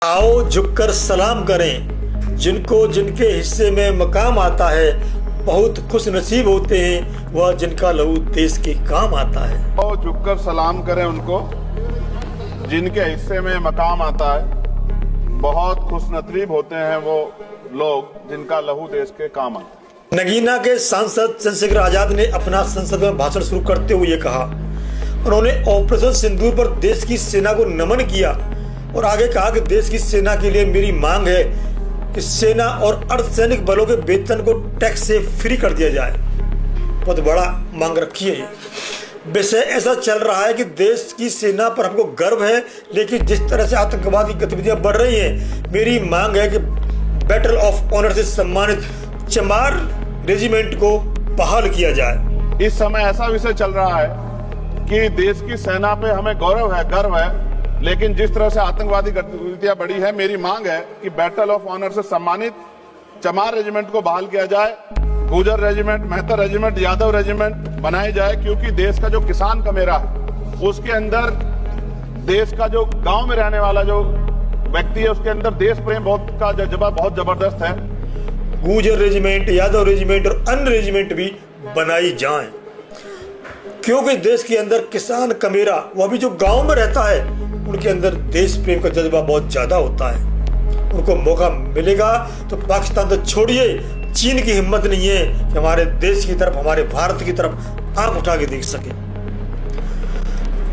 आओ झुककर सलाम करें जिनको जिनके हिस्से में मकाम आता है। बहुत खुश नसीब होते हैं वह जिनका लहू देश के काम आता है। आओ झुककर सलाम करें उनको जिनके हिस्से में मकाम आता है। बहुत खुश नसीब होते हैं वो लोग जिनका लहू देश के काम आता है। नगीना के सांसद चंद्रशेखर आजाद ने अपना संसद में भाषण शुरू करते हुए ये कहा। उन्होंने ऑपरेशन सिंदूर पर देश की सेना को नमन किया और आगे कहा कि देश की सेना के लिए मेरी मांग है कि सेना और अर्धसैनिक बलों के वेतन को टैक्स से फ्री कर दिया जाए। बहुत बड़ा मांग रखी है। वैसे ऐसा चल रहा है कि देश की सेना पर हमको गर्व है, लेकिन जिस तरह से आतंकवादी गतिविधियां बढ़ रही हैं, मेरी मांग है कि बैटल ऑफ ऑनर से सम्मानित चमार रेजिमेंट को बहाल किया जाए। इस समय ऐसा विषय चल रहा है कि देश की सेना पे हमें गौरव है, गर्व है, लेकिन जिस तरह से आतंकवादी गतिविधियां बढ़ी है, मेरी मांग है कि बैटल ऑफ ऑनर से सम्मानित चमार रेजिमेंट को बहाल किया जाए। Gurjar regiment, Mehtar regiment, Yadav regiment बनाए जाए, क्योंकि देश का जो किसान का मेरा उसके अंदर देश का जो गांव में रहने वाला जो व्यक्ति है उसके अंदर देश प्रेम का जज्बा बहुत जबरदस्त है। गुर्जर रेजिमेंट, यादव रेजिमेंट और अन्य रेजिमेंट भी बनाई जाएं, क्योंकि देश के अंदर किसान कमेरा, वह भी जो गांव में रहता है, उनके अंदर देश प्रेम का जज्बा बहुत ज्यादा होता है। उनको मौका मिलेगा तो पाकिस्तान तो छोड़िए, चीन की हिम्मत नहीं है कि हमारे देश की तरफ, हमारे भारत की तरफ आंख उठा के देख सके।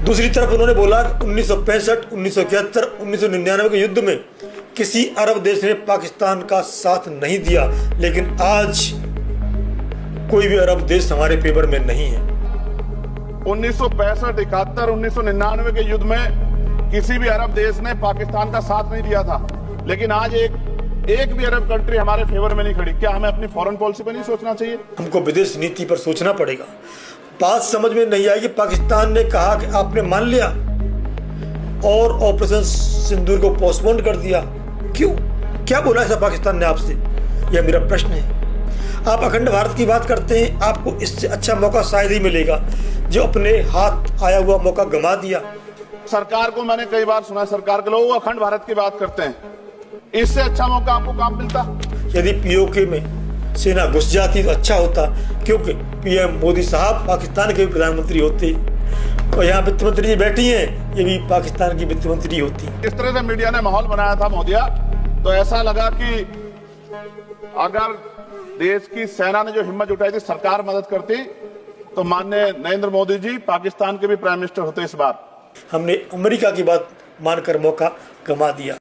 दूसरी तरफ उन्होंने बोला 1965, 1971, 1999 के युद्ध में किसी अरब देश ने पाकिस्तान का साथ नहीं दिया, लेकिन आज कोई भी अरब देश हमारे फेवर में नहीं है। 1965, 71, 1999 के युद्ध में किसी भी अरब देश ने पाकिस्तान का साथ नहीं दिया था, लेकिन आज एक भी अरब कंट्री हमारे फेवर में नहीं खड़ी। क्या हमें अपनी फॉरेन पॉलिसी पर नहीं सोचना चाहिए? हमको विदेश नीति पर सोचना पड़ेगा। बात समझ में नहीं आई कि पाकिस्तान ने कहा कि आपने मान लिया और ऑपरेशन सिंदूर को पोस्टपोन कर दिया। क्यों? क्या बोला ऐसा पाकिस्तान ने आपसे? यह मेरा प्रश्न है। आप अखंड भारत की बात करते हैं, आपको इससे अच्छा मौका शायद ही मिलेगा, जो अपने हाथ आया हुआ मौका गंवा दिया। सरकार को मैंने कई बार सुना, सरकार के लोग अखंड भारत की बात करते हैं, इससे अच्छा मौका आपको कहां मिलता? यदि पीओके में सेना घुस जाती तो अच्छा होता, क्योंकि पीएम मोदी साहब पाकिस्तान के भी प्रधानमंत्री होते और यहाँ वित्त मंत्री जी बैठी हैं, ये भी पाकिस्तान की वित्त मंत्री होती। इस तरह से मीडिया ने माहौल बनाया था मोदिया, तो ऐसा लगा कि अगर देश की सेना ने जो हिम्मत जुटाई थी, सरकार मदद करती, तो माननीय नरेंद्र मोदी जी पाकिस्तान के भी प्राइम मिनिस्टर होते। इस बार हमने अमेरिका की बात मानकर मौका गंवा दिया।